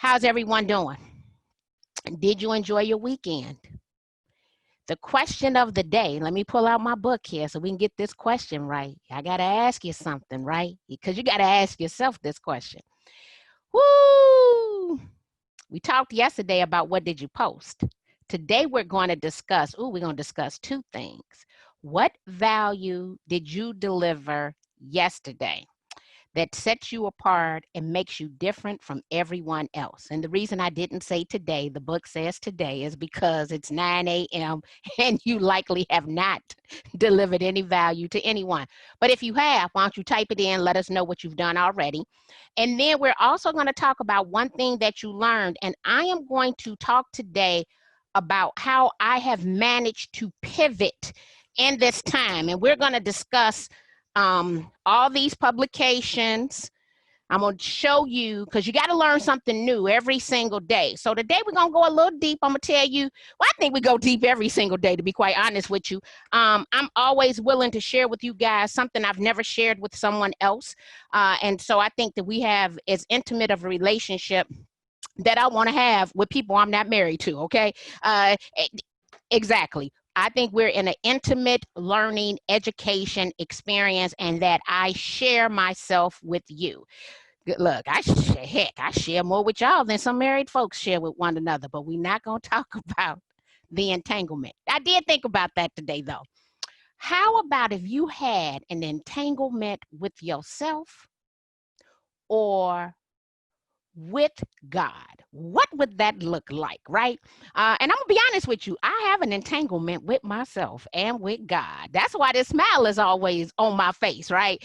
How's everyone doing? Did you enjoy your weekend? The question of the day, let me pull out my book here so we can get this question right. I got to ask you something, right? Because you got to ask yourself this question. Woo! We talked yesterday about what did you post. Today we're going to discuss, two things. What value did you deliver yesterday that sets you apart and makes you different from everyone else? And the reason I didn't say today, the book says today, is because it's 9 a.m. and you likely have not delivered any value to anyone. But if you have, why don't you type it in, let us know what you've done already. And then we're also going to talk about one thing that you learned, and I am going to talk today about how I have managed to pivot in this time. And we're going to discuss all these publications. I'm going to show you, because you got to learn something new every single day. So today we're going to go a little deep. I'm going to tell you, well, I think we go deep every single day, to be quite honest with you. I'm always willing to share with you guys something I've never shared with someone else. And so I think that we have as intimate of a relationship that I want to have with people I'm not married to, okay? Exactly. I think we're in an intimate learning, education experience, and that I share myself with you. Look, I share more with y'all than some married folks share with one another, but we're not going to talk about the entanglement. I did think about that today, though. How about if you had an entanglement with yourself or with God? What would that look like, right? And I'm gonna be honest with you, I have an entanglement with myself and with God. That's why this smile is always on my face, right?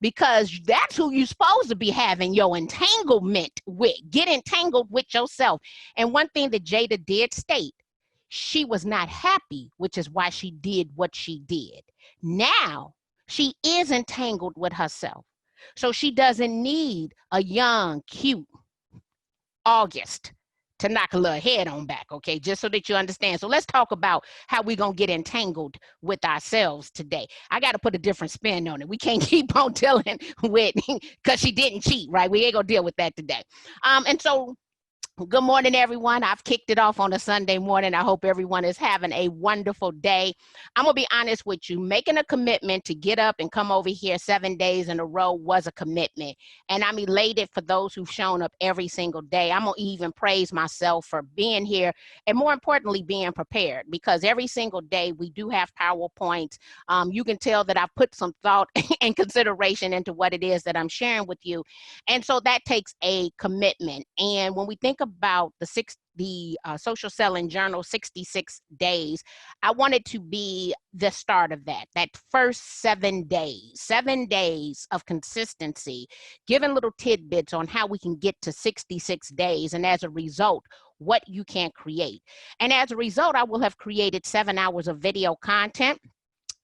Because that's who you're supposed to be having your entanglement with. Get entangled with yourself. And one thing that Jada did state, she was not happy, which is why she did what she did. Now she is entangled with herself. So she doesn't need a young, cute August to knock a little head on back, okay? Just so that you understand. So let's talk about how we're going to get entangled with ourselves today. I got to put a different spin on it. We can't keep on dealing with, because she didn't cheat, right? We ain't going to deal with that today. And so good morning, everyone. I've kicked it off on a Sunday morning. I hope everyone is having a wonderful day. I'm going to be honest with you. Making a commitment to get up and come over here 7 days in a row was a commitment. And I'm elated for those who've shown up every single day. I'm going to even praise myself for being here and, more importantly, being prepared, because every single day we do have PowerPoints. You can tell that I've put some thought and consideration into what it is that I'm sharing with you. And so that takes a commitment. And when we think about the Social Selling Journal 66 days, I wanted to be the start of that first 7 days of consistency, giving little tidbits on how we can get to 66 days. And as a result, what you can create. And as a result, I will have created 7 hours of video content.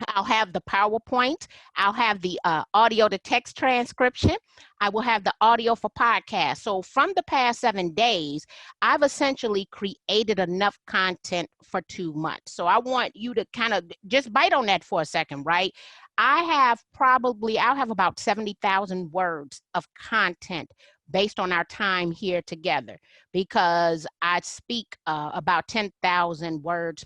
I'll have the PowerPoint. I'll have the audio to text transcription. I will have the audio for podcast. So from the past 7 days, I've essentially created enough content for 2 months. So I want you to kind of just bite on that for a second, right? I'll have about 70,000 words of content based on our time here together, because I speak about 10,000 words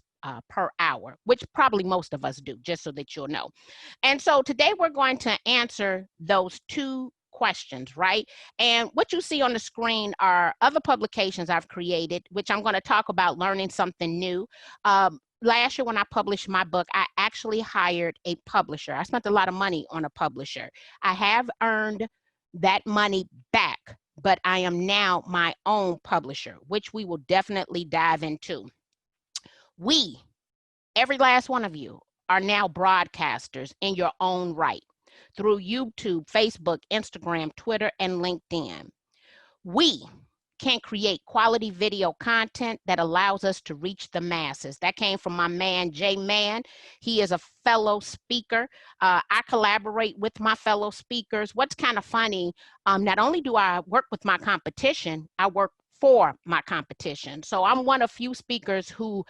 per hour, which probably most of us do, just so that you'll know. And so today we're going to answer those 2 questions, right? And what you see on the screen are other publications I've created, which I'm going to talk about learning something new. Last year when I published my book, I actually hired a publisher. I spent a lot of money on a publisher. I have earned that money back, but I am now my own publisher, which we will definitely dive into. We, every last one of you, are now broadcasters in your own right through YouTube, Facebook, Instagram, Twitter, and LinkedIn. We can create quality video content that allows us to reach the masses. That came from my man, Jay Mann. He is a fellow speaker. I collaborate with my fellow speakers. What's kind of funny, not only do I work with my competition, I work for my competition. So I'm one of few speakers who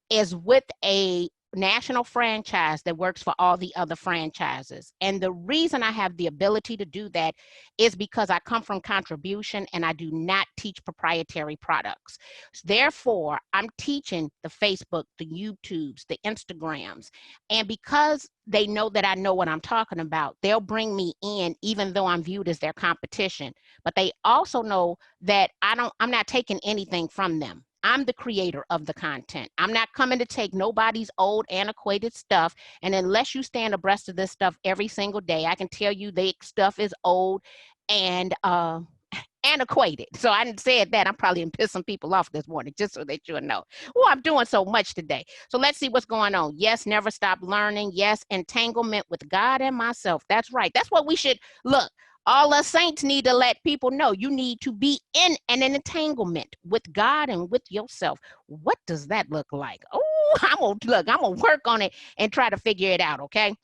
is with a national franchise that works for all the other franchises. And the reason I have the ability to do that is because I come from contribution and I do not teach proprietary products. Therefore, I'm teaching the Facebook, the YouTubes, the Instagrams. And because they know that I know what I'm talking about, they'll bring me in even though I'm viewed as their competition. But they also know that I'm not taking anything from them. I'm the creator of the content. I'm not coming to take nobody's old antiquated stuff. And unless you stand abreast of this stuff every single day, I can tell you the stuff is old and antiquated. So I said that. I'm probably pissing some people off this morning, just so that you know. Oh, I'm doing so much today. So let's see what's going on. Yes, never stop learning. Yes, entanglement with God and myself. That's right. That's what we should look. All us saints need to let people know you need to be in an entanglement with God and with yourself. What does that look like? Oh, I'm gonna work on it and try to figure it out, okay?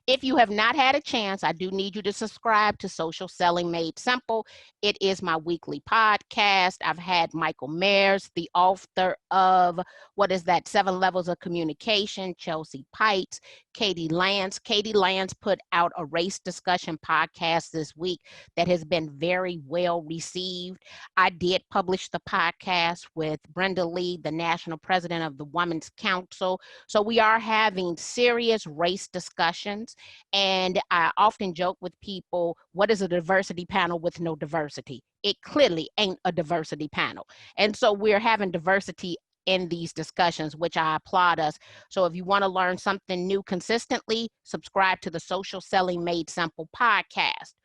If you have not had a chance, I do need you to subscribe to Social Selling Made Simple. It is my weekly podcast. I've had Michael Mayers, the author of, what is that, 7 Levels of Communication, Chelsea Pites, Katie Lance. Katie Lance put out a race discussion podcast this week that has been very well received. I did publish the podcast with Brenda Lee, the national president of the Women's Council. So we are having serious race discussions. And I often joke with people, what is a diversity panel with no diversity? It clearly ain't a diversity panel. And so we're having diversity in these discussions, which I applaud us. So if you want to learn something new consistently, subscribe to the Social Selling Made Simple podcast.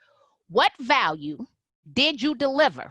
What value did you deliver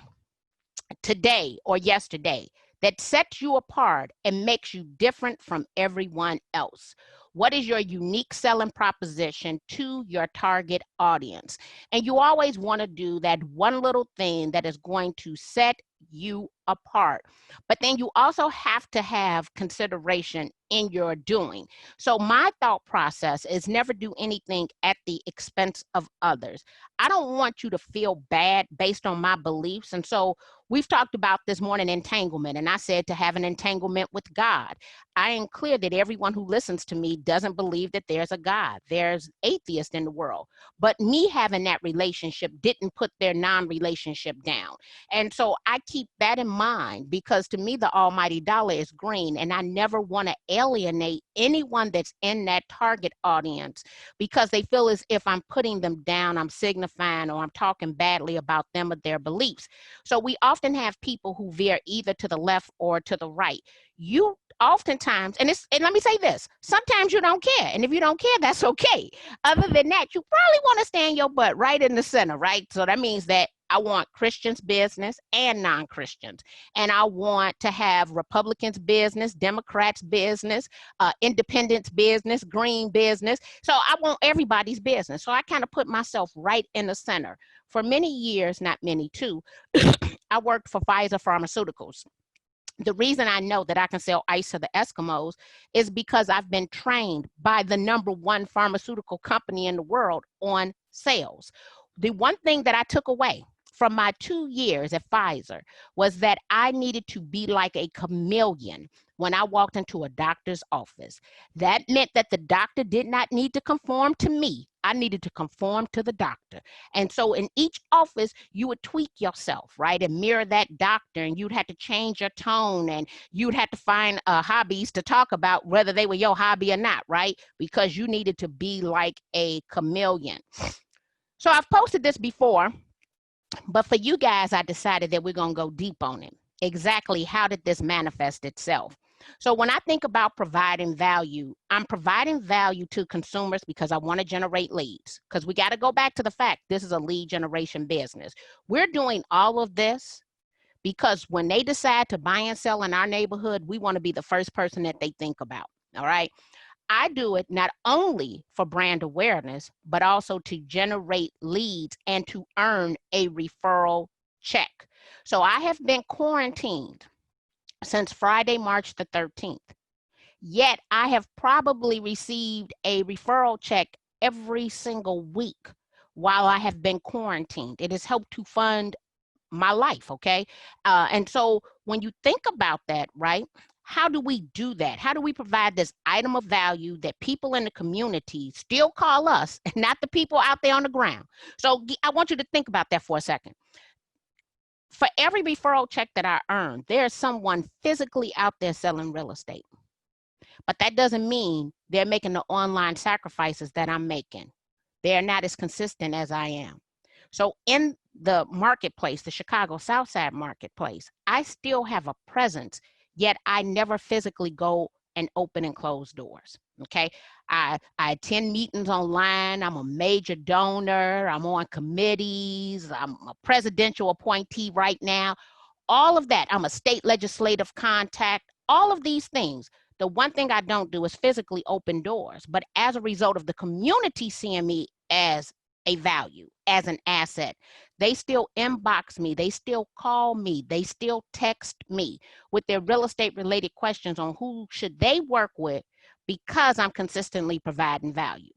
today or yesterday that sets you apart and makes you different from everyone else? What is your unique selling proposition to your target audience? And you always want to do that one little thing that is going to set you apart. But then you also have to have consideration in your doing. So my thought process is never do anything at the expense of others. I don't want you to feel bad based on my beliefs. And so we've talked about this morning entanglement, and I said to have an entanglement with God. I am clear that everyone who listens to me doesn't believe that there's a God. There's atheists in the world. But me having that relationship didn't put their non-relationship down. And so I keep that in mind, because to me, the almighty dollar is green, and I never want to alienate anyone that's in that target audience because they feel as if I'm putting them down, I'm signifying, or I'm talking badly about them or their beliefs. So we often have people who veer either to the left or to the right. You oftentimes, and let me say this, sometimes you don't care. And if you don't care, that's okay. Other than that, you probably want to stand your butt right in the center, right? So that means that I want Christians' business and non-Christians. And I want to have Republicans' business, Democrats' business, independents' business, green business. So I want everybody's business. So I kind of put myself right in the center. For many years, not many too, I worked for Pfizer Pharmaceuticals. The reason I know that I can sell ice to the Eskimos is because I've been trained by the #1 pharmaceutical company in the world on sales. The one thing that I took away from my 2 years at Pfizer was that I needed to be like a chameleon when I walked into a doctor's office. That meant that the doctor did not need to conform to me. I needed to conform to the doctor. And so in each office, you would tweak yourself, right? And mirror that doctor, and you'd have to change your tone, and you'd have to find hobbies to talk about, whether they were your hobby or not, right? Because you needed to be like a chameleon. So I've posted this before, but for you guys, I decided that we're going to go deep on it. Exactly how did this manifest itself? So when I think about providing value, I'm providing value to consumers because I want to generate leads. Because we got to go back to the fact this is a lead generation business. We're doing all of this because when they decide to buy and sell in our neighborhood, we want to be the first person that they think about. All right. I do it not only for brand awareness, but also to generate leads and to earn a referral check. So I have been quarantined since Friday, March the 13th. Yet I have probably received a referral check every single week while I have been quarantined. It has helped to fund my life, okay? And so when you think about that, right? how do we do that? How do we provide this item of value that people in the community still call us, and not the people out there on the ground? So I want you to think about that for a second. For every referral check that I earn, there's someone physically out there selling real estate. But that doesn't mean they're making the online sacrifices that I'm making. They're not as consistent as I am. So in the marketplace, the Chicago Southside marketplace, I still have a presence, yet I never physically go and open and close doors. Okay, I attend meetings online. I'm a major donor. I'm on committees. I'm a presidential appointee right now. All of that. I'm a state legislative contact. All of these things. The one thing I don't do is physically open doors. But as a result of the community seeing me as a value, as an asset, they still inbox me, they still call me, they still text me with their real estate related questions on who should they work with, because I'm consistently providing value.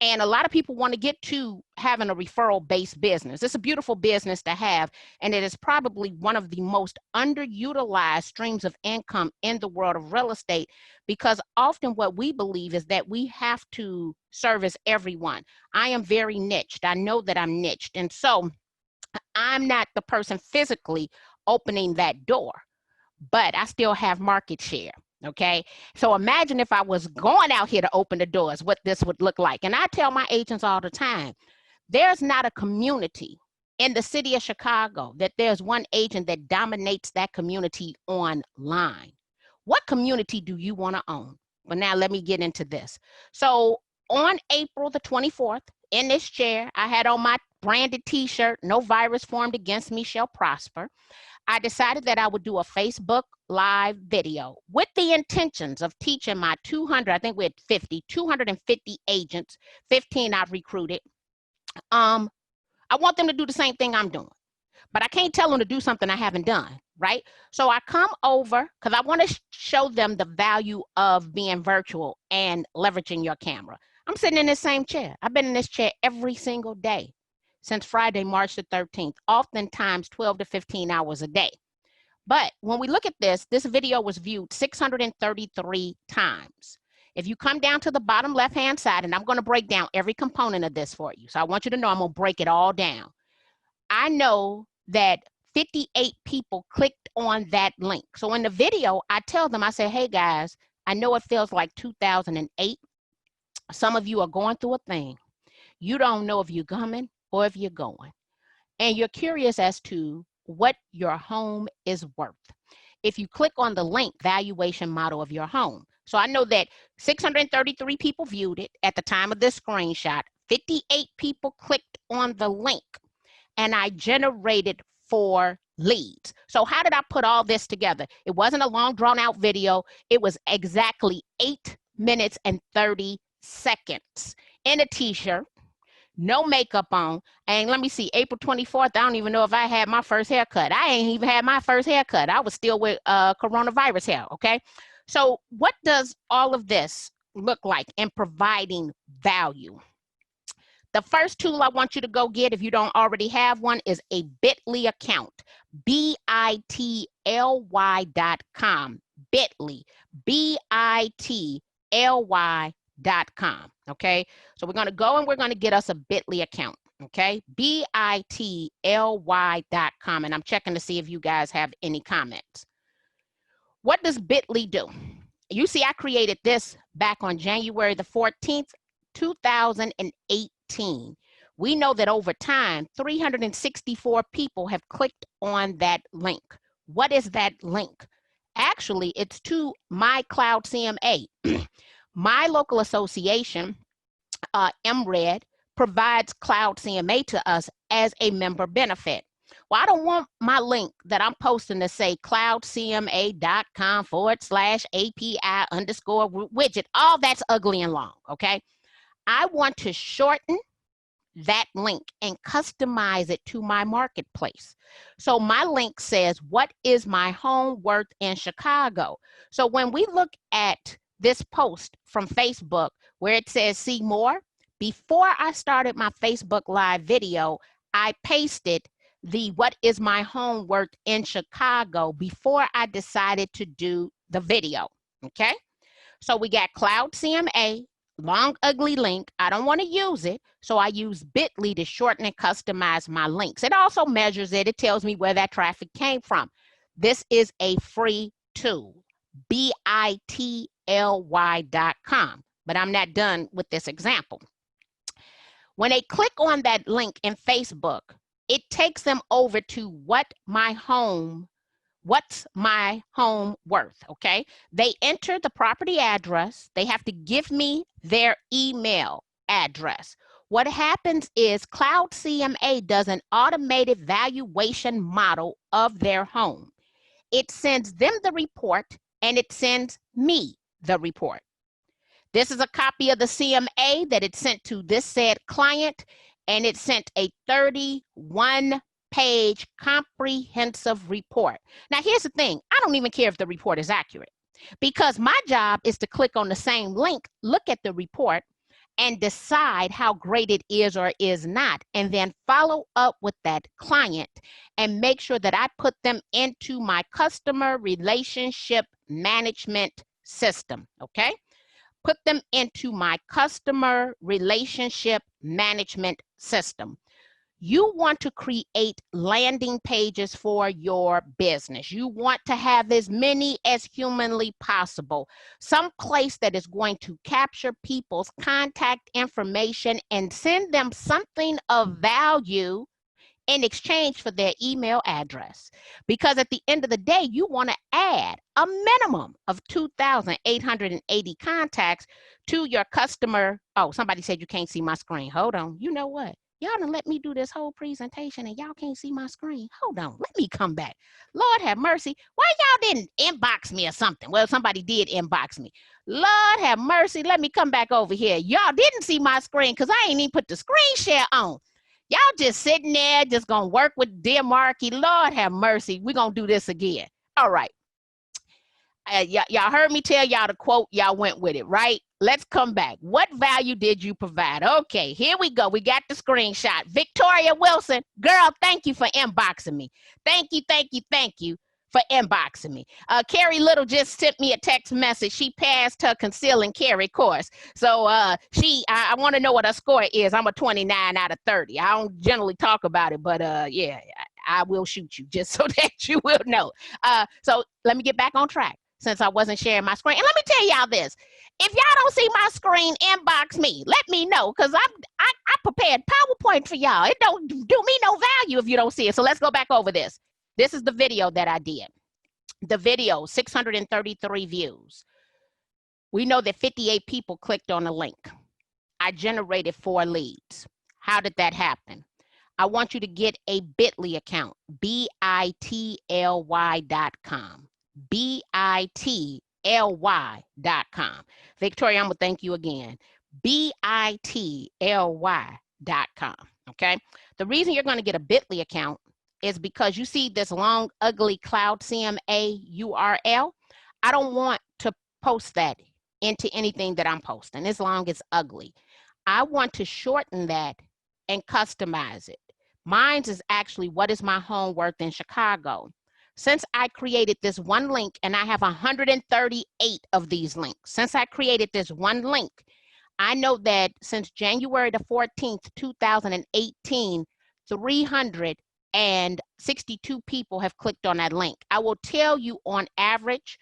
And a lot of people want to get to having a referral-based business. It's a beautiful business to have, and it is probably one of the most underutilized streams of income in the world of real estate, because often what we believe is that we have to service everyone. I am very niched. I know that I'm niched, and so I'm not the person physically opening that door, but I still have market share. Okay, so imagine if I was going out here to open the doors, what this would look like. And I tell my agents all the time, there's not a community in the city of Chicago that there's one agent that dominates that community online. What community do you want to own? But now let me get into this. So on April the 24th, in this chair, I had on my branded t-shirt, "No virus formed against me shall prosper." I decided that I would do a Facebook Live video with the intentions of teaching my 200, I think we had 250 agents, 15 I've recruited. I want them to do the same thing I'm doing, but I can't tell them to do something I haven't done, right? So I come over because I want to show them the value of being virtual and leveraging your camera. I'm sitting in this same chair. I've been in this chair every single day since Friday, March the 13th, oftentimes 12 to 15 hours a day. But when we look at this video was viewed 633 times. If you come down to the bottom left-hand side, and I'm going to break down every component of this for you. So I want you to know I'm going to break it all down. I know that 58 people clicked on that link. So in the video, I tell them, I say, hey guys, I know it feels like 2008. Some of you are going through a thing. You don't know if you're coming or if you're going. And you're curious as to what your home is worth. If you click on the link, valuation model of your home. So I know that 633 people viewed it at the time of this screenshot. 58 people clicked on the link, and I generated 4 leads. So how did I put all this together? It wasn't a long drawn out video. It was exactly 8 minutes and 30 seconds in a t-shirt, no makeup on. And let me see, April 24th, I don't even know if I had my first haircut. I ain't even had my first haircut. I was still with coronavirus hair, okay? So what does all of this look like in providing value? The first tool I want you to go get, if you don't already have one, is a Bitly account, bitly.com, Bitly, bitly.com, okay? So we're gonna go and we're gonna get us a Bitly account, okay? bitly.com, and I'm checking to see if you guys have any comments. What does Bitly do? You see, I created this back on January the 14th, 2018. We know that over time, 364 people have clicked on that link. What is that link? Actually, it's to my Cloud CMA. My local association, MRED, provides Cloud CMA to us as a member benefit. Well, I don't want my link that I'm posting to say cloudcma.com/API_widget. All that's ugly and long, okay? I want to shorten that link and customize it to my marketplace. So my link says, what is my home worth in Chicago? So when we look at this post from Facebook where it says see more, before I started my Facebook Live video, I pasted the what is my home worth in Chicago before I decided to do the video, okay? So we got Cloud CMA, long ugly link. I don't want to use it, so I use Bitly to shorten and customize my links. It also measures it. It tells me where that traffic came from. This is a free tool, bitly.com, but I'm not done with this example. When they click on that link in Facebook, it takes them over to what's my home worth, okay? They enter the property address. They have to give me their email address. What happens is Cloud CMA does an automated valuation model of their home. It sends them the report and it sends me the report. This is a copy of the CMA that it sent to this said client, and it sent a 31-page comprehensive report. Now, here's the thing. I don't even care if the report is accurate, because my job is to click on the same link, look at the report, and decide how great it is or is not, and then follow up with that client and make sure that I put them into my customer relationship management system, okay? Put them into my customer relationship management system. You want to create landing pages for your business. You want to have as many as humanly possible. Some place that is going to capture people's contact information and send them something of value in exchange for their email address. Because at the end of the day, you want to add a minimum of 2,880 contacts to your customer. Oh, somebody said you can't see my screen. Hold on. You know what? Y'all done let me do this whole presentation and y'all can't see my screen. Hold on. Let me come back. Lord have mercy. Why y'all didn't inbox me or something? Well, somebody did inbox me. Lord have mercy. Let me come back over here. Y'all didn't see my screen because I ain't even put the screen share on. Y'all just sitting there, just gonna work with dear Marky. Lord have mercy. We're gonna do this again. All right. Y'all heard me tell y'all the quote. Y'all went with it, right? Let's come back. What value did you provide? Okay, here we go. We got the screenshot. Victoria Wilson, girl, thank you for inboxing me. Thank you for inboxing me. Carrie Little just sent me a text message. She passed her conceal and carry course. So I want to know what her score is. I'm a 29 out of 30. I don't generally talk about it, but yeah, I will shoot you just so that you will know. So let me get back on track since I wasn't sharing my screen. And let me tell y'all this. If y'all don't see my screen, inbox me. Let me know, because I prepared PowerPoint for y'all. It don't do me no value if you don't see it. So let's go back over this. This is the video that I did. The video, 633 views. We know that 58 people clicked on the link. I generated 4 leads. How did that happen? I want you to get a Bitly account, bitly.com. bitly.com. Victoria, I'm gonna thank you again. bitly.com. Okay. The reason you're gonna get a Bitly account is because you see this long, ugly Cloud CMA URL. I don't want to post that into anything that I'm posting as long as ugly. I want to shorten that and customize it. Mine's is actually what is my home worth in Chicago. Since I created this one link, and I have 138 of these links, since I created this one link, I know that since January the 14th, 2018, 362 people have clicked on that link. I will tell you on average,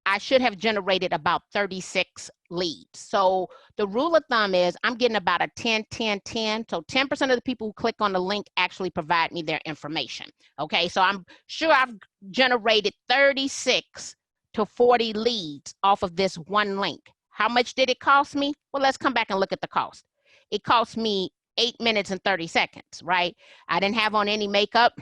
I should have generated about 36 leads. So the rule of thumb is I'm getting about a 10, 10, 10. So 10% of the people who click on the link actually provide me their information. Okay, so I'm sure I've generated 36 to 40 leads off of this one link. How much did it cost me? Well, let's come back and look at the cost. It cost me 8 minutes and 30 seconds, right? I didn't have on any makeup.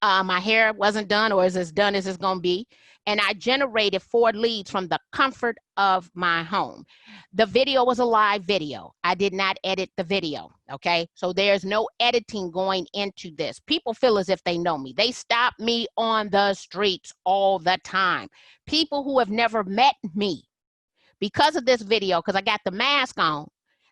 My hair wasn't done, or is as done as it's gonna be. And I generated 4 leads from the comfort of my home. The video was a live video. I did not edit the video, okay? So there's no editing going into this. People feel as if they know me. They stop me on the streets all the time. People who have never met me, because of this video, because I got the mask on,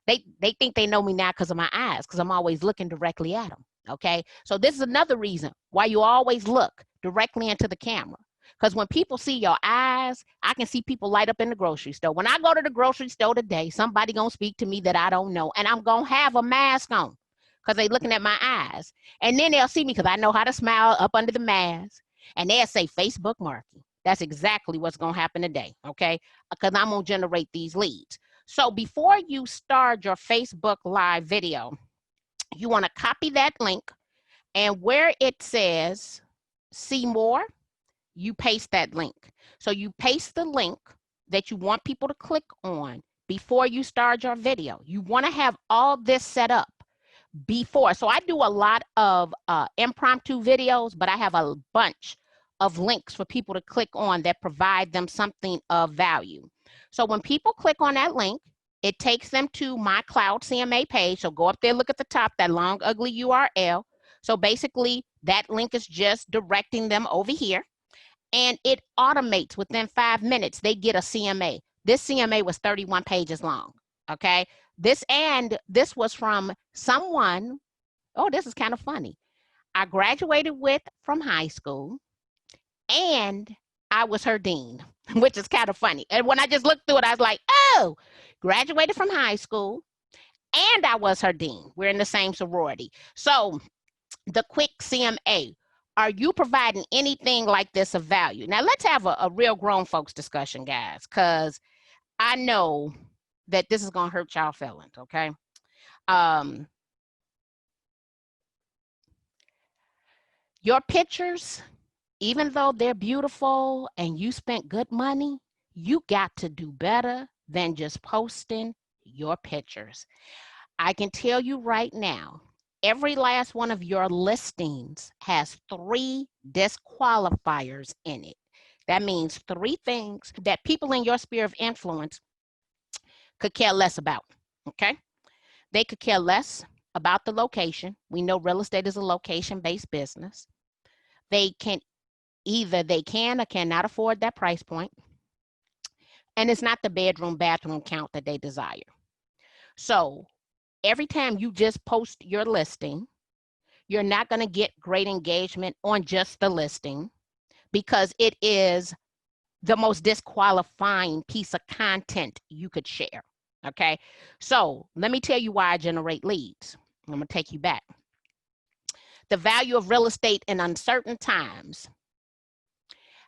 they think they know me now because of my eyes, because I'm always looking directly at them. Okay, so this is another reason why you always look directly into the camera. Because when people see your eyes, I can see people light up in the grocery store. When I go to the grocery store today, somebody gonna speak to me that I don't know, and I'm gonna have a mask on because they looking at my eyes. And then they'll see me because I know how to smile up under the mask, and they'll say Facebook marketing. That's exactly what's gonna happen today, okay? Because I'm gonna generate these leads. So before you start your Facebook Live video, you wanna copy that link, and where it says see more, you paste that link. So you paste the link that you want people to click on before you start your video. You want to have all this set up before. So I do a lot of impromptu videos, but I have a bunch of links for people to click on that provide them something of value. So when people click on that link, it takes them to my Cloud CMA page. So go up there, look at the top, that long, ugly URL. So basically, that link is just directing them over here. And it automates within 5 minutes, they get a CMA. This CMA was 31 pages long, okay? This was from someone, oh, this is kind of funny. I graduated from high school, and I was her dean, which is kind of funny. And when I just looked through it, I was like, oh, graduated from high school, and I was her dean. We're in the same sorority. So the quick CMA, are you providing anything like this of value? Now, let's have a real grown folks discussion, guys, because I know that this is going to hurt y'all feelings, okay? Your pictures, even though they're beautiful and you spent good money, you got to do better than just posting your pictures. I can tell you right now, every last one of your listings has 3 disqualifiers in it. That means 3 things that people in your sphere of influence could care less about, okay? They could care less about the location. We know real estate is a location-based business. They can or cannot afford that price point. And it's not the bedroom, bathroom count that they desire. So every time you just post your listing, you're not going to get great engagement on just the listing because it is the most disqualifying piece of content you could share, okay? So let me tell you why I generate leads. I'm going to take you back. The value of real estate in uncertain times.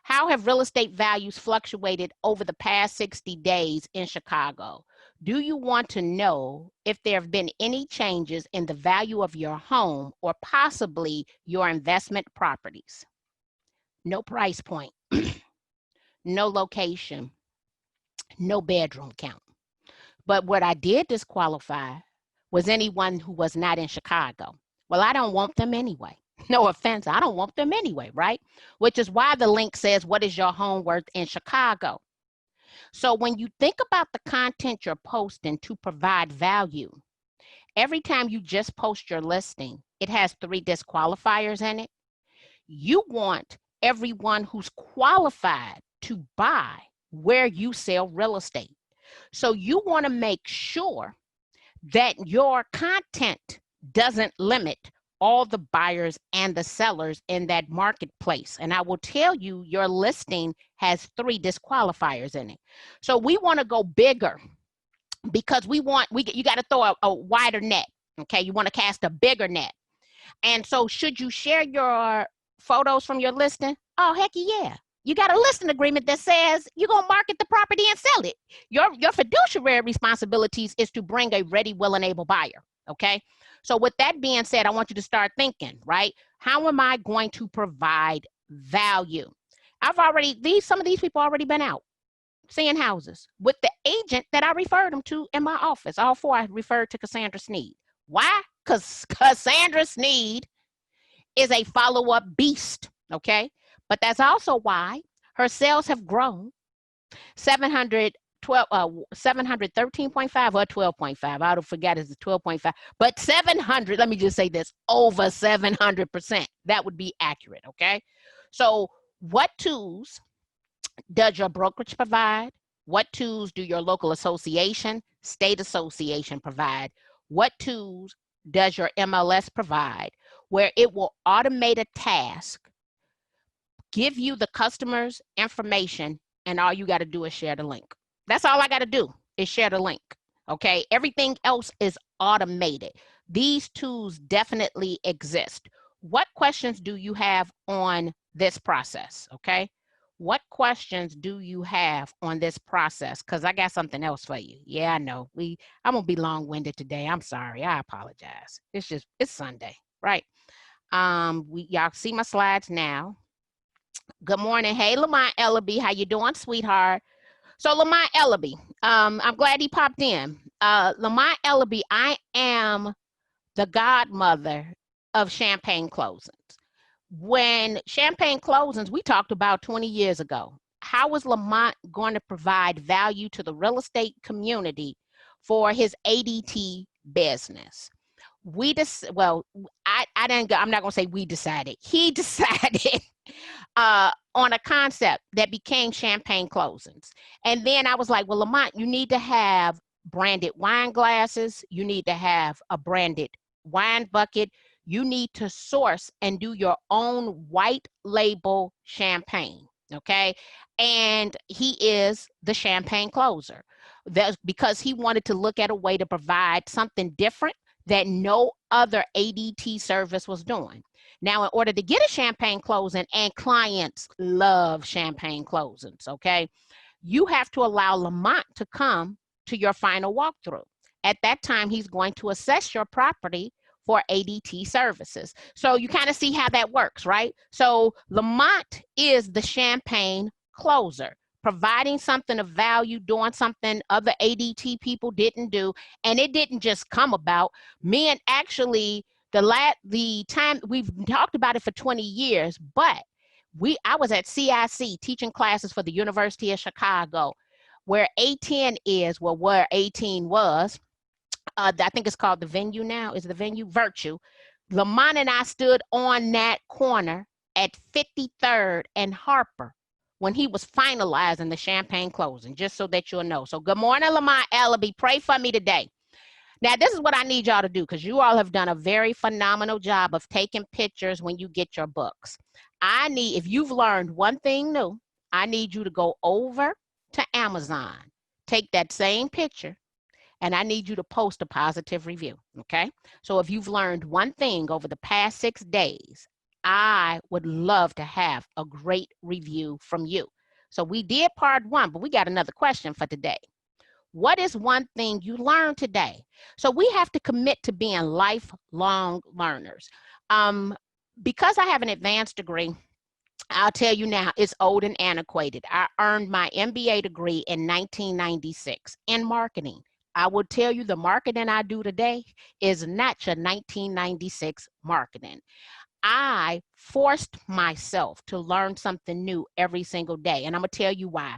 How have real estate values fluctuated over the past 60 days in Chicago? Do you want to know if there have been any changes in the value of your home or possibly your investment properties? No price point, no location, no bedroom count. But what I did disqualify was anyone who was not in Chicago. Well, I don't want them anyway. No offense, I don't want them anyway, right? Which is why the link says, what is your home worth in Chicago? So when you think about the content you're posting to provide value, every time you just post your listing, it has 3 disqualifiers in it. You want everyone who's qualified to buy where you sell real estate. So you want to make sure that your content doesn't limit all the buyers and the sellers in that marketplace. And I will tell you, your listing has 3 disqualifiers in it. So we want to go bigger because you got to throw a wider net, okay? You want to cast a bigger net. And so should you share your photos from your listing? Oh, heck yeah. You got a listing agreement that says you're going to market the property and sell it. Your fiduciary responsibilities is to bring a ready, willing, able buyer, okay? So with that being said, I want you to start thinking, right? How am I going to provide value? Some of these people already been out seeing houses with the agent that I referred them to in my office. All 4 I referred to Cassandra Sneed. Why? Because Cassandra Sneed is a follow-up beast, okay? But that's also why her sales have grown 713.5 or 12.5. I forgot it's 12.5, but 700, let me just say this, over 700%. That would be accurate, okay? So what tools does your brokerage provide? What tools do your local association, state association provide? What tools does your MLS provide where it will automate a task give you the customer's information, and all you got to do is share the link. That's all I got to do is share the link. Okay. Everything else is automated. These tools definitely exist. What questions do you have on this process? Okay. What questions do you have on this process? Because I got something else for you. Yeah, I know. I'm going to be long-winded today. I'm sorry. I apologize. It's Sunday, right? Y'all see my slides now. Good morning. Hey, Lamont Ellaby. How you doing, sweetheart? So Lamont Ellaby, I'm glad he popped in. Lamont Ellaby, I am the godmother of Champagne Closings. When Champagne Closings, we talked about 20 years ago, how was Lamont going to provide value to the real estate community for his ADT business? I'm not going to say we decided. He decided on a concept that became Champagne Closings. And then I was like, well, Lamont, you need to have branded wine glasses. You need to have a branded wine bucket. You need to source and do your own white label champagne. Okay. And he is the champagne closer. That's because he wanted to look at a way to provide something different that no other ADT service was doing. Now, in order to get a champagne closing, and clients love champagne closings, okay, you have to allow Lamont to come to your final walkthrough. At that time, he's going to assess your property for ADT services. So you kind of see how that works, right? So Lamont is the champagne closer, providing something of value, doing something other ADT people didn't do. And it didn't just come about. Me and actually, the time we've talked about it for 20 years, but I was at CIC teaching classes for the University of Chicago, where A10 is, well, where 18 was. I think it's called the Venue now. Is the Venue Virtue? Lamont and I stood on that corner at 53rd and Harper when he was finalizing the champagne closing, just so that you'll know. So good morning, Lamont Ellaby. Pray for me today. Now, this is what I need y'all to do, because you all have done a very phenomenal job of taking pictures when you get your books. If you've learned one thing new, I need you to go over to Amazon, take that same picture, and I need you to post a positive review, okay? So if you've learned one thing over the past 6 days, I would love to have a great review from you. So we did part 1, but we got another question for today. What is one thing you learned today? So we have to commit to being lifelong learners. Because I have an advanced degree, I'll tell you now, it's old and antiquated. I earned my MBA degree in 1996 in marketing. I will tell you the marketing I do today is not your 1996 marketing. I forced myself to learn something new every single day. And I'm going to tell you why.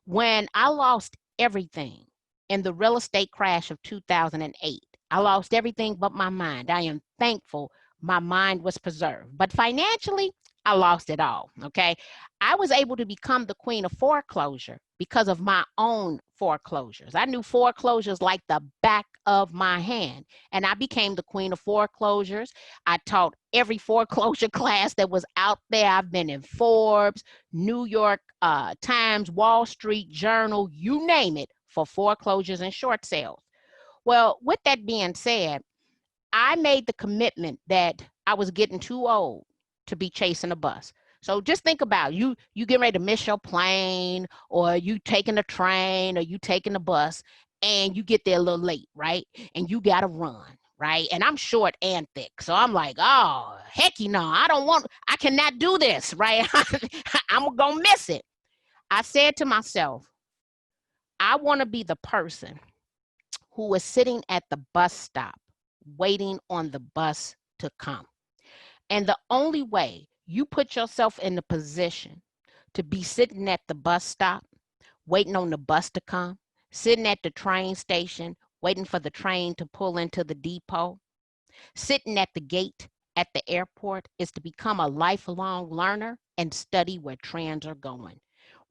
When I lost everything in the real estate crash of 2008, I lost everything but my mind. I am thankful my mind was preserved. But financially, I lost it all, okay? I was able to become the queen of foreclosure because of my own foreclosures. I knew foreclosures like the back of my hand, and I became the queen of foreclosures. I taught every foreclosure class that was out there. I've been in Forbes, New York Times, Wall Street Journal, you name it, for foreclosures and short sales. Well, with that being said, I made the commitment that I was getting too old to be chasing a bus. So just think about you getting ready to miss your plane, or you taking a train, or you taking a bus, and you get there a little late, right? And you got to run, right? And I'm short and thick. So I'm like, oh, heck, I cannot do this, right? I'm going to miss it. I said to myself, I want to be the person who is sitting at the bus stop waiting on the bus to come. And the only way you put yourself in the position to be sitting at the bus stop, waiting on the bus to come, sitting at the train station, waiting for the train to pull into the depot, sitting at the gate at the airport, is to become a lifelong learner and study where trends are going.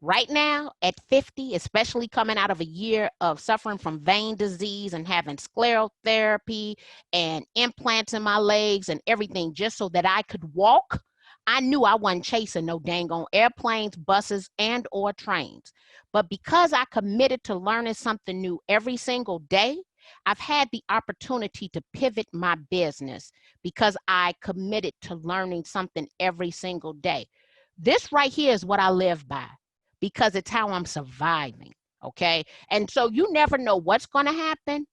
Right now, at 50, especially coming out of a year of suffering from vein disease and having sclerotherapy and implants in my legs and everything just so that I could walk, I knew I wasn't chasing no dang on airplanes, buses, and or trains. But because I committed to learning something new every single day, I've had the opportunity to pivot my business because I committed to learning something every single day. This right here is what I live by because it's how I'm surviving. Okay. And so you never know what's going to happen.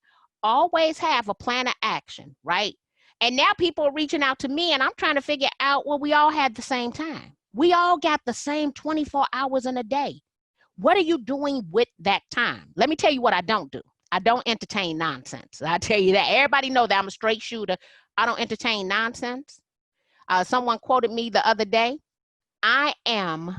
Always have a plan of action, right? And now people are reaching out to me and I'm trying to figure out, well, we all had the same time. We all got the same 24 hours in a day. What are you doing with that time? Let me tell you what I don't do. I don't entertain nonsense. I tell you that. Everybody know that I'm a straight shooter. I don't entertain nonsense. Someone quoted me the other day. I am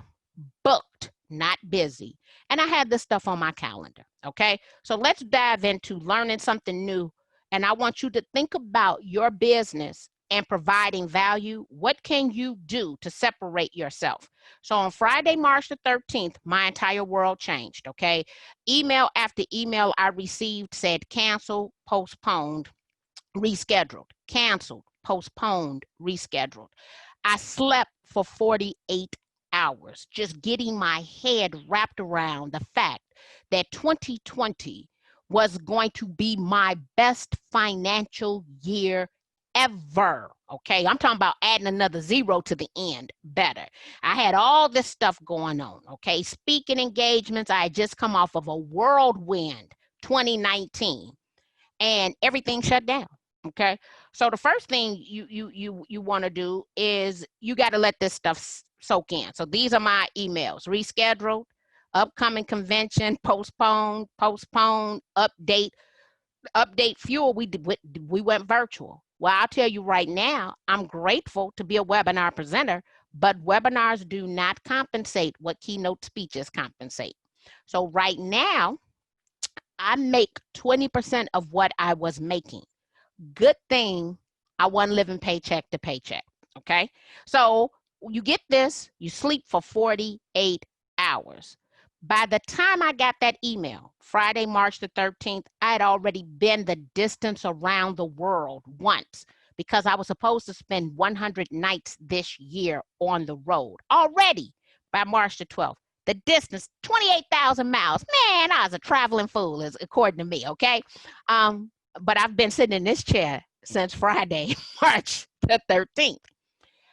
booked, not busy. And I had this stuff on my calendar. Okay. So let's dive into learning something new. And I want you to think about your business and providing value. What can you do to separate yourself? So on Friday, March the 13th, my entire world changed. Okay. Email after email I received said cancel, postponed, rescheduled, canceled, postponed, rescheduled. I slept for 48 hours, just getting my head wrapped around the fact that 2020 was going to be my best financial year ever. Okay, I'm talking about adding another zero to the end. Better. I had all this stuff going on. Okay, speaking engagements. I had just come off of a whirlwind 2019, and everything shut down. Okay, so the first thing you want to do is you got to let this stuff soak in. So these are my emails: rescheduled, upcoming convention, postponed, update, fuel. We went virtual. Well, I'll tell you right now, I'm grateful to be a webinar presenter, but webinars do not compensate what keynote speeches compensate. So right now, I make 20% of what I was making. Good thing I wasn't living paycheck to paycheck. Okay. So you get this, you sleep for 48 hours. By the time I got that email, Friday, March the 13th, I had already been the distance around the world once because I was supposed to spend 100 nights this year on the road already by March the 12th. The distance, 28,000 miles. Man, I was a traveling fool, according to me. Okay. But I've been sitting in this chair since Friday, March the 13th.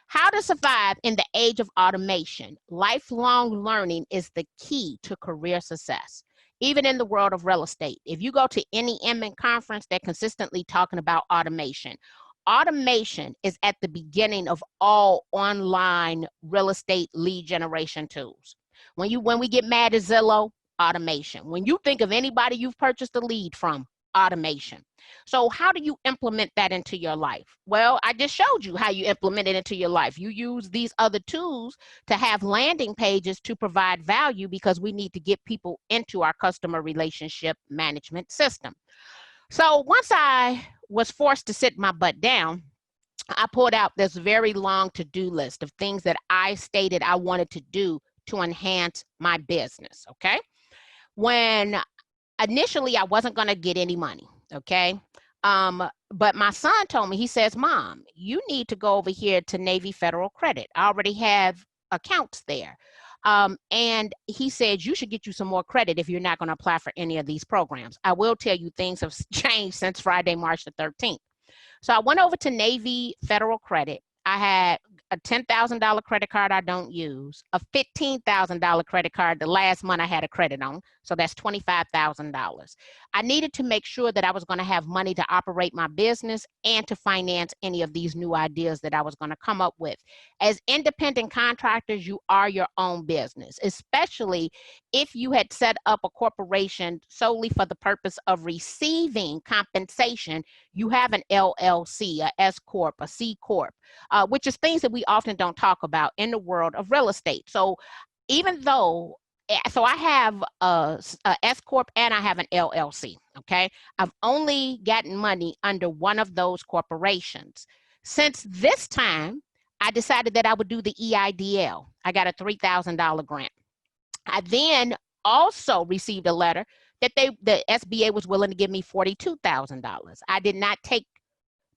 How to survive in the age of automation. Lifelong learning is the key to career success. Even in the world of real estate, if you go to any Inman conference, they're consistently talking about automation. Automation is at the beginning of all online real estate lead generation tools. When we get mad at Zillow, automation. When you think of anybody you've purchased a lead from, automation. So how do you implement that into your life? Well, I just showed you how you implement it into your life. You use these other tools to have landing pages to provide value because we need to get people into our customer relationship management system. So once I was forced to sit my butt down, I pulled out this very long to-do list of things that I stated I wanted to do to enhance my business, okay? When initially I wasn't going to get any money, okay? But my son told me, he says, Mom, you need to go over here to Navy Federal Credit. I already have accounts there. And he said, you should get you some more credit if you're not going to apply for any of these programs. I will tell you things have changed since Friday, March the 13th. So I went over to Navy Federal Credit. I had a $10,000 credit card I don't use, a $15,000 credit card the last month I had a credit on, so that's $25,000. I needed to make sure that I was going to have money to operate my business and to finance any of these new ideas that I was going to come up with. As independent contractors, you are your own business, especially if you had set up a corporation solely for the purpose of receiving compensation. You have an LLC, a S Corp, a C Corp, which is things that we often don't talk about in the world of real estate. So even though, so I have a S Corp and I have an LLC, okay? I've only gotten money under one of those corporations. Since this time, I decided that I would do the EIDL. I got a $3,000 grant. I then also received a letter that the SBA was willing to give me $42,000. I did not take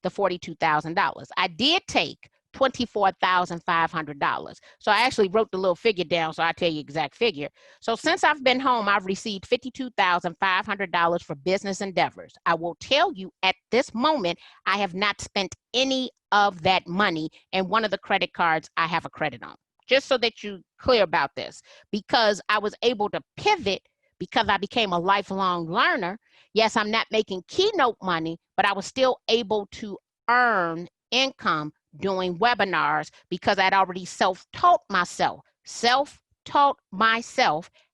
the $42,000. I did take $24,500. So I actually wrote the little figure down, so I'll tell you exact figure. So since I've been home, I've received $52,500 for business endeavors. I will tell you at this moment, I have not spent any of that money, and one of the credit cards I have a credit on. Just so that you're clear about this, because I was able to pivot because I became a lifelong learner. Yes, I'm not making keynote money, but I was still able to earn income doing webinars because I'd already self-taught myself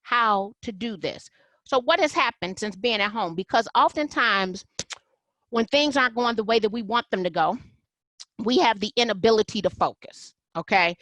how to do this. So what has happened since being at home? Because oftentimes when things aren't going the way that we want them to go, we have the inability to focus, okay?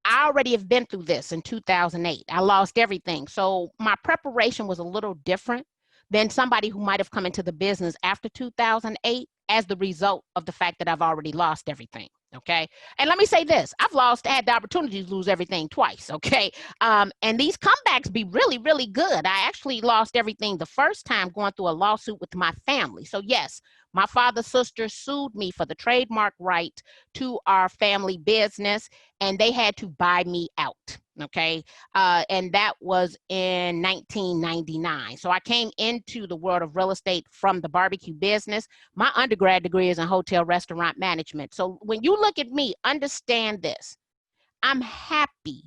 I already have been through this in 2008. I lost everything. So my preparation was a little different than somebody who might have come into the business after 2008 as the result of the fact that I've already lost everything. Okay. And let me say this, had the opportunity to lose everything twice. Okay. And these comebacks be really, really good. I actually lost everything the first time going through a lawsuit with my family. So yes, my father's sister sued me for the trademark right to our family business, and they had to buy me out. Okay. And that was in 1999. So I came into the world of real estate from the barbecue business. My undergrad degree is in hotel restaurant management. So when you look at me, understand this. I'm happy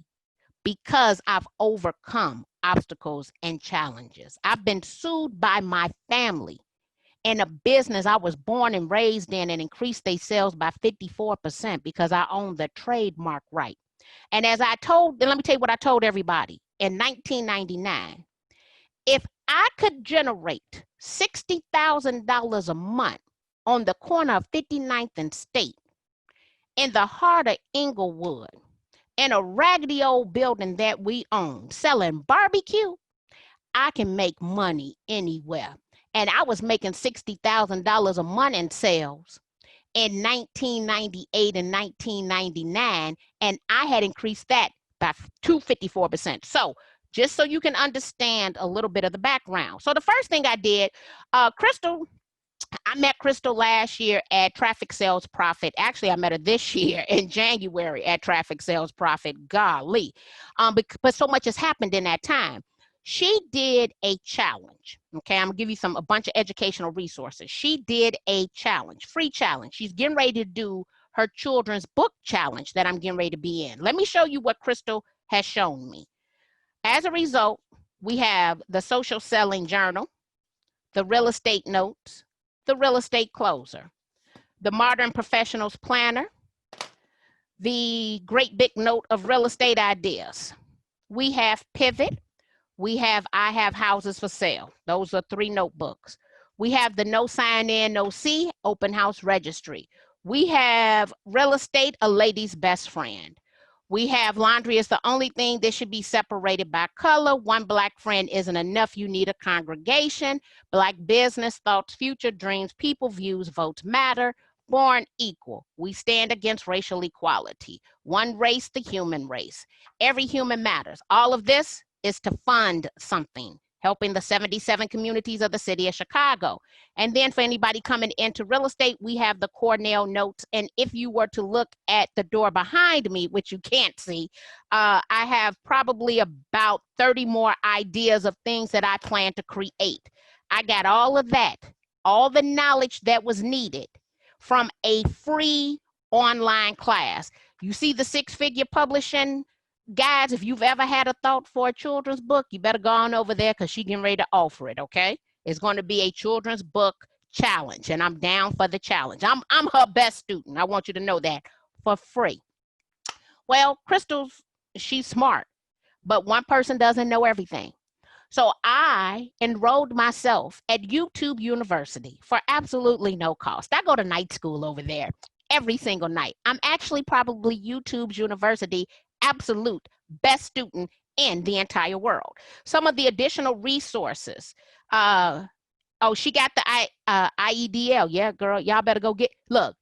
because I've overcome obstacles and challenges. I've been sued by my family in a business I was born and raised in, and increased their sales by 54% because I own the trademark right. And as I told, let me tell you what I told everybody in 1999. If I could generate $60,000 a month on the corner of 59th and State in the heart of Inglewood, in a raggedy old building that we own, selling barbecue, I can make money anywhere. And I was making $60,000 a month in sales in 1998 and 1999, and I had increased that by 254%. So just so you can understand a little bit of the background. So the first thing I did, Crystal, I met Crystal last year at Traffic Sales Profit. Actually, I met her this year in January at Traffic Sales Profit. Golly. But so much has happened in that time. She did a challenge. Okay, I'm gonna give you a bunch of educational resources. She did a challenge, free challenge. She's getting ready to do her children's book challenge that I'm getting ready to be in. Let me show you what Crystal has shown me. As a result, we have the Social Selling Journal, the Real Estate Notes, the Real Estate Closer, the Modern Professionals Planner, the Great Big Note of Real Estate Ideas. We have Pivot. We have I Have Houses for Sale. Those are 3 notebooks. We have the No Sign In, No See Open House Registry. We have Real Estate, A Lady's Best Friend. We have Laundry is the only thing that should be separated by color. One black friend isn't enough. You need a congregation. Black Business, Thoughts, Future, Dreams, People, Views, Votes Matter. Born Equal. We stand against racial equality. One race, the human race. Every human matters. All of this is to fund something, helping the 77 communities of the city of Chicago. And then for anybody coming into real estate, we have the Cornell Notes. And if you were to look at the door behind me, which you can't see, I have probably about 30 more ideas of things that I plan to create. I got all of that, all the knowledge that was needed from a free online class. You see the 6-figure publishing guys, if you've ever had a thought for a children's book, you better go on over there because she's getting ready to offer it, okay? It's going to be a children's book challenge, and I'm down for the challenge. I'm her best student. I want you to know that, for free. Well, Crystal's, she's smart, but one person doesn't know everything. So I enrolled myself at YouTube University for absolutely no cost. I go to night school over there every single night. I'm actually probably YouTube's University absolute best student in the entire world. Some of the additional resources. Oh, she got the IEDL. Yeah, girl, y'all better go get, look,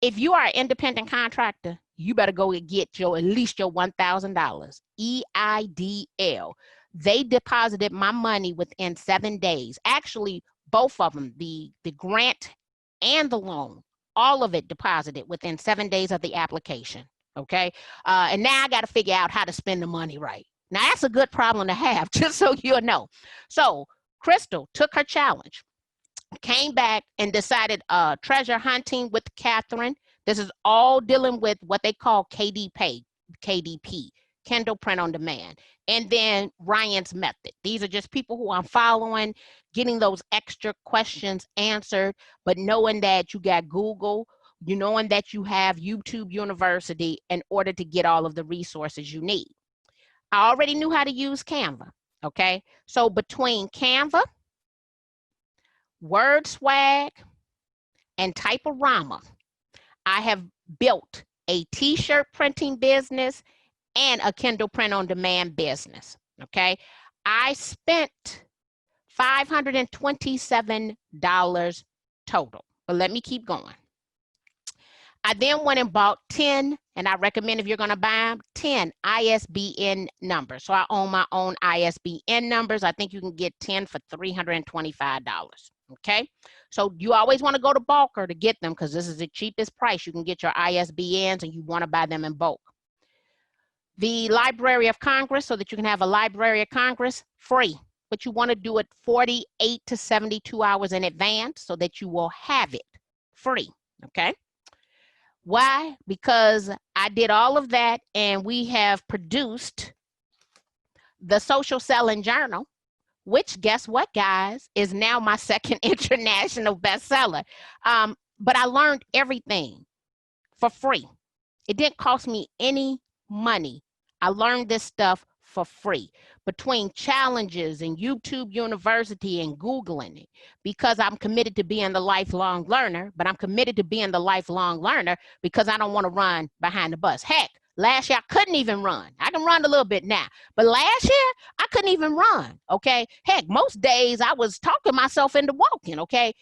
if you are an independent contractor, you better go and get at least your $1,000. EIDL. They deposited my money within 7 days. Actually, both of them, the grant and the loan, all of it deposited within 7 days of the application. Okay. And now I got to figure out how to spend the money right. Now that's a good problem to have, just so you'll know. So Crystal took her challenge, came back and decided treasure hunting with Catherine. This is all dealing with what they call KDP, Kindle Print on Demand. And then Ryan's method. These are just people who I'm following, getting those extra questions answered, but knowing that you got Google, knowing that you have YouTube University in order to get all of the resources you need. I already knew how to use Canva, okay? So between Canva, WordSwag, and Typorama, I have built a t-shirt printing business and a Kindle Print on Demand business, okay? I spent $527 total, but let me keep going. I then went and bought 10, and I recommend if you're gonna buy them, 10 ISBN numbers. So I own my own ISBN numbers. I think you can get 10 for $325, okay? So you always wanna go to Bulker to get them because this is the cheapest price. You can get your ISBNs and you wanna buy them in bulk. The Library of Congress, so that you can have a Library of Congress, free. But you wanna do it 48 to 72 hours in advance so that you will have it free, okay? Why? Because I did all of that and we have produced the Social Selling Journal, which, guess what, guys, is now my second international bestseller. But I learned everything for free. It didn't cost me any money. I learned this stuff for free between challenges and YouTube University and Googling it, because I'm committed to being the lifelong learner, but I'm committed to being the lifelong learner because I don't want to run behind the bus. Heck, last year I couldn't even run. I can run a little bit now, but last year I couldn't even run, okay? Heck, most days I was talking myself into walking, okay?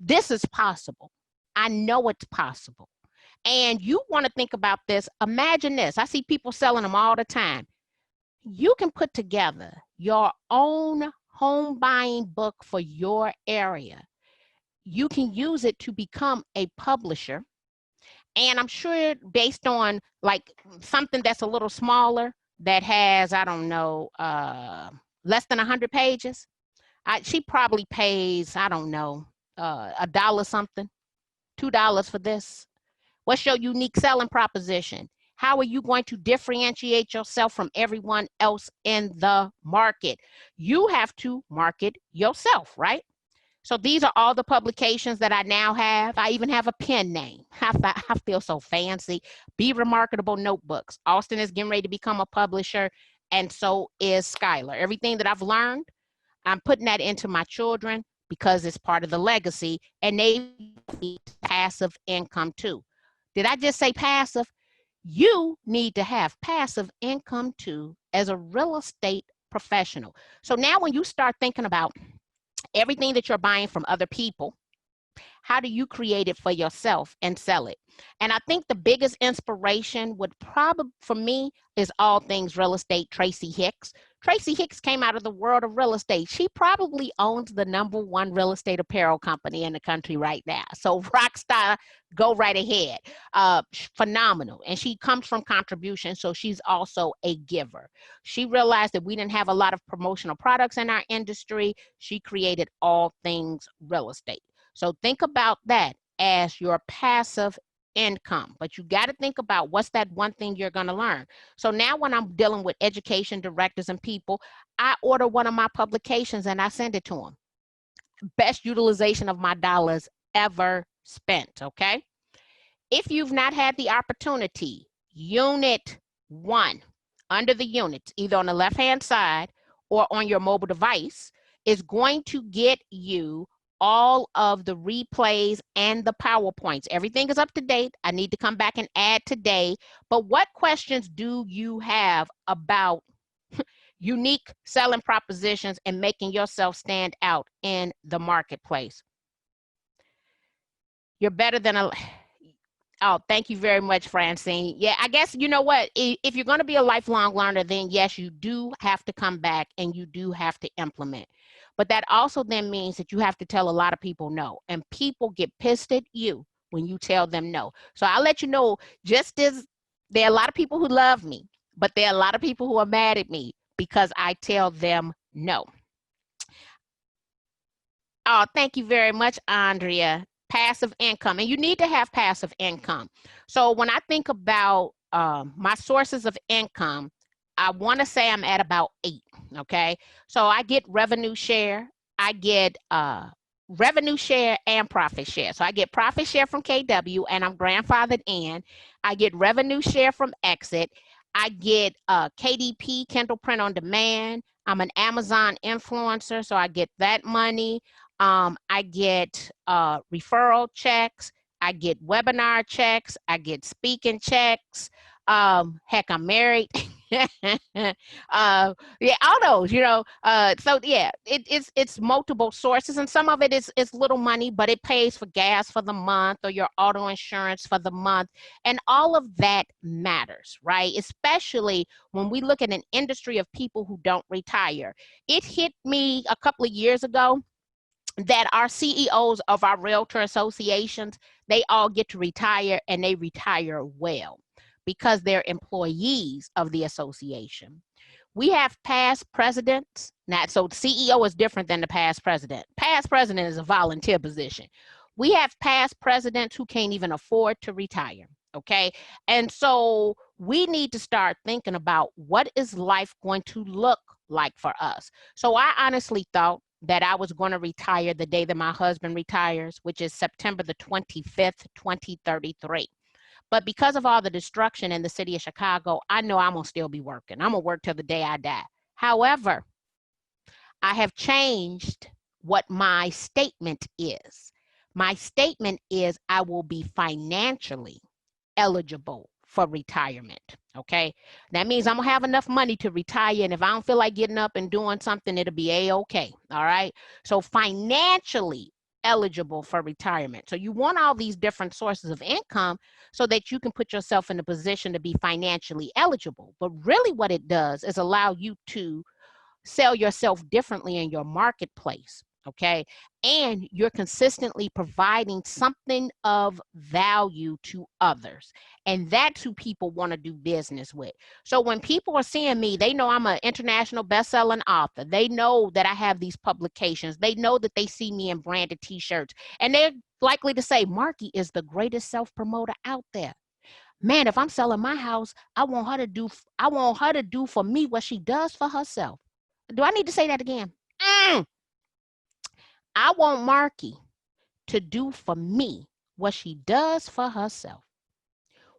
This is possible. I know it's possible. And you want to think about this. Imagine this. I see people selling them all the time. You can put together your own home buying book for your area. You can use it to become a publisher. And I'm sure based on like something that's a little smaller that has, I don't know, less than 100 pages, she probably pays, I don't know, $1 something, $2 for this. What's your unique selling proposition? How are you going to differentiate yourself from everyone else in the market? You have to market yourself, right? So these are all the publications that I now have. I even have a pen name. I feel so fancy. Be Remarkable Notebooks. Austin is getting ready to become a publisher, and so is Skylar. Everything that I've learned, I'm putting that into my children because it's part of the legacy, and they need passive income too. Did I just say passive? You need to have passive income too as a real estate professional. So now when you start thinking about everything that you're buying from other people, how do you create it for yourself and sell it? And I think the biggest inspiration would probably, for me, is all things real estate, Tracy Hicks. Tracy Hicks came out of the world of real estate. She probably owns the #1 real estate apparel company in the country right now. So rockstar, go right ahead. Phenomenal. And she comes from contribution, so she's also a giver. She realized that we didn't have a lot of promotional products in our industry. She created all things real estate. So think about that as your passive income, but you got to think about what's that one thing you're going to learn. So now when I'm dealing with education directors and people, I order one of my publications and I send it to them. Best utilization of my dollars ever spent, okay? If you've not had the opportunity, Unit 1, under the units, either on the left-hand side or on your mobile device, is going to get you all of the replays and the PowerPoints. Everything is up to date. I need to come back and add today. But what questions do you have about unique selling propositions and making yourself stand out in the marketplace? You're better than a... Oh, thank you very much, Francine. Yeah, I guess, you know what? If you're going to be a lifelong learner, then yes, you do have to come back and you do have to implement. But that also then means that you have to tell a lot of people no. And people get pissed at you when you tell them no. So I'll let you know, just as there are a lot of people who love me, but there are a lot of people who are mad at me because I tell them no. Oh, thank you very much, Andrea. Passive income. And you need to have passive income. So when I think about my sources of income, I want to say I'm at about 8. Okay. So I get revenue share. I get revenue share and profit share. So I get profit share from KW and I'm grandfathered in. I get revenue share from Exit. I get KDP, Kindle Print on Demand. I'm an Amazon influencer, so I get that money. I get referral checks. I get webinar checks. I get speaking checks. Heck, I'm married. Yeah, all those, so yeah, it's multiple sources, and some of it is little money, but it pays for gas for the month or your auto insurance for the month, and all of that matters, right? Especially when we look at an industry of people who don't retire. It hit me a couple of years ago that our CEOs of our realtor associations, they all get to retire, and they retire well because they're employees of the association. We have past presidents. Now, so the CEO is different than the past president. Past president is a volunteer position. We have past presidents who can't even afford to retire, okay? And so we need to start thinking about what is life going to look like for us. So I honestly thought that I was going to retire the day that my husband retires, which is September the 25th, 2033. But because of all the destruction in the city of Chicago, I know I'm going to still be working. I'm going to work till the day I die. However, I have changed what my statement is. My statement is I will be financially eligible for retirement, okay? That means I'm gonna have enough money to retire, and if I don't feel like getting up and doing something, it'll be a-okay, all right? So financially eligible for retirement. So you want all these different sources of income so that you can put yourself in a position to be financially eligible. But really what it does is allow you to sell yourself differently in your marketplace, okay? And you're consistently providing something of value to others. And that's who people want to do business with. So when people are seeing me, they know I'm an international best-selling author. They know that I have these publications. They know that they see me in branded t-shirts. And they're likely to say, Marky is the greatest self-promoter out there. Man, if I'm selling my house, I want her to do for me what she does for herself. Do I need to say that again? I want Marky to do for me what she does for herself.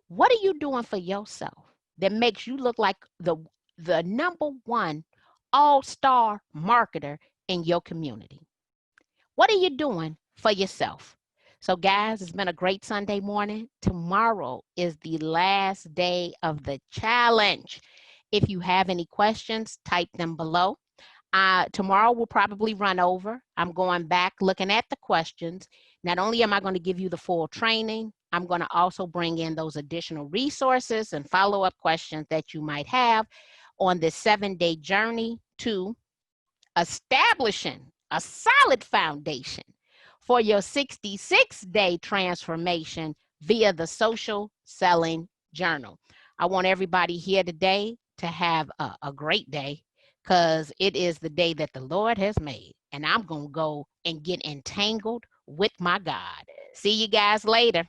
What are you doing for yourself that makes you look like the number one all-star marketer in your community? What are you doing for yourself? So guys, it's been a great Sunday morning. Tomorrow is the last day of the challenge. If you have any questions, type them below. Tomorrow we'll probably run over. I'm going back looking at the questions. Not only am I going to give you the full training, I'm going to also bring in those additional resources and follow-up questions that you might have on this 7-day journey to establishing a solid foundation for your 66-day transformation via the Social Selling Journal. I want everybody here today to have a great day, because it is the day that the Lord has made, and I'm going to go and get entangled with my God. See you guys later.